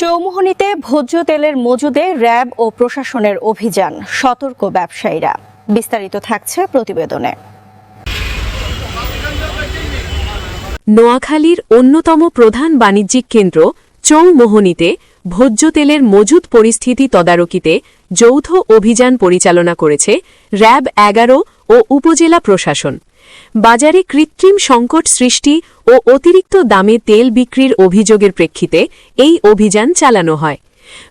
চৌমুহনীতে ভোজ্য তেলের মজুদে র্যাব ও প্রশাসনের অভিযান, সতর্ক ব্যবসায়ীরা। বিস্তারিত থাকছে প্রতিবেদনে। নোয়াখালীর অন্যতম প্রধান বাণিজ্যিক কেন্দ্র চৌমুহনীতে ভোজ্য তেলের মজুদ পরিস্থিতি তদারকিতে যৌথ অভিযান পরিচালনা করেছে র্যাব 11 ও উপজেলা প্রশাসন। বাজারে কৃত্রিম সংকট সৃষ্টি ও অতিরিক্ত দামে তেল বিক্রির অভিযোগের প্রেক্ষিতে এই অভিযান চালানো হয়।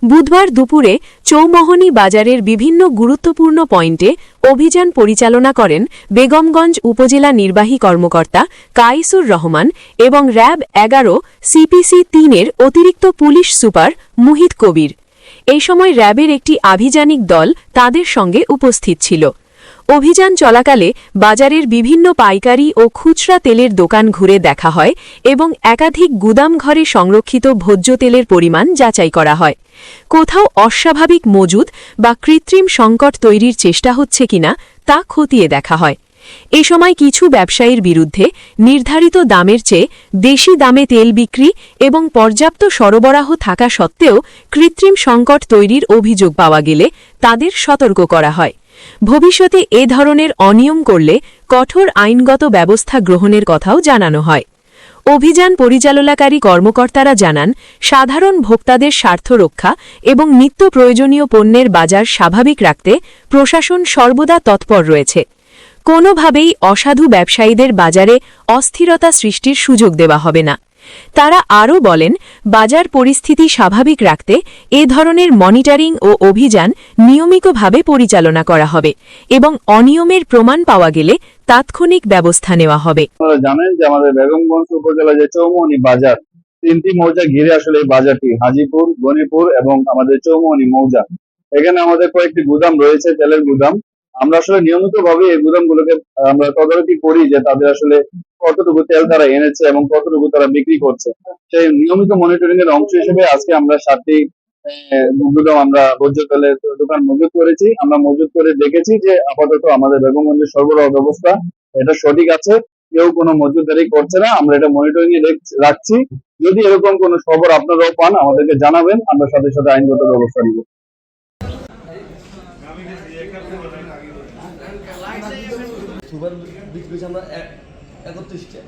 বুধবার দুপুরে চৌমুহনী বাজারের বিভিন্ন গুরুত্বপূর্ণ পয়েন্টে অভিযান পরিচালনা করেন বেগমগঞ্জ উপজেলা নির্বাহী কর্মকর্তা কাইসুর রহমান এবং র্যাব 11 সিপিসি 3-এর অতিরিক্ত পুলিশ সুপার মুহিত কবির। এই সময় র্যাবের একটি আভিযানিক দল তাদের সঙ্গে উপস্থিত ছিল। অভিযান চলাকালে বাজারের বিভিন্ন পাইকারি ও খুচরা তেলের দোকান ঘুরে দেখা হয় এবং একাধিক গুদামঘরে সংরক্ষিত ভোজ্য তেলের পরিমাণ যাচাই করা হয়। কোথাও অস্বাভাবিক মজুদ বা কৃত্রিম সংকট তৈরির চেষ্টা হচ্ছে কিনা তা খতিয়ে দেখা হয়। এ সময় কিছু ব্যবসায়ীর বিরুদ্ধে নির্ধারিত দামের চেয়ে বেশি দামে তেল বিক্রি এবং পর্যাপ্ত সরবরাহ থাকা সত্ত্বেও কৃত্রিম সংকট তৈরির অভিযোগ পাওয়া গেলে তাদের সতর্ক করা হয়। ভবিষ্যতে এ ধরনের অনিয়ম করলে কঠোর আইনগত ব্যবস্থা গ্রহণের কথাও জানানো হয়। অভিযান পরিচালনাকারী কর্মকর্তারা জানান, সাধারণ ভোক্তাদের স্বার্থ রক্ষা এবং নিত্য প্রয়োজনীয় পণ্যের বাজার স্বাভাবিক রাখতে প্রশাসন সর্বদা তৎপর রয়েছে। কোনোভাবেই অসাধু ব্যবসায়ীদের বাজারে অস্থিরতা সৃষ্টির সুযোগ দেওয়া হবে না। তারা আরও বলেন, বাজার পরিস্থিতি স্বাভাবিক রাখতে এ ধরনের মনিটরিং ও অভিযান নিয়মিতভাবে পরিচালনা করা হবে এবং অনিয়মের প্রমাণ পাওয়া গেলে তাৎক্ষণিক ব্যবস্থা নেওয়া হবে। আপনারা জানেন যে আমাদের বেগমগঞ্জ উপজেলা যে চৌমুহনী বাজার, 3টি মৌজা ঘিরে আসলে এই বাজারটি, হাজীপুর, গণিপুর এবং আমাদের চৌমুহনী মৌজা। এখানে আমাদের কয়েকটি গুদাম রয়েছে, তেলের গুদাম। আমরা আসলে নিয়মিতভাবে এই গুদামগুলোকে আমরা তদারকি করি যে তাদের আসলে কতটুকু তেল তারা এনেছে এবং কতটুকু তারা বিক্রি করছে। সেই নিয়মিত মনিটরিং এর অংশ হিসেবে আজকে আমরা 7টি গুদাম আমরা ভোজ্য তেলের দোকান মজুত করেছি। আমরা মজুত করে দেখেছি যে আপাতত আমাদের বেগমগঞ্জের সরবরাহ ব্যবস্থা এটা সঠিক আছে, কেউ কোনো মজুতদারি করছে না। আমরা এটা মনিটরিং এ রাখছি। যদি এরকম কোনো খবর আপনারাও পান আমাদেরকে জানাবেন, আমরা সাথে সাথে আইনগত ব্যবস্থা নিব। সুপার বিক্রি আমরা 31টা।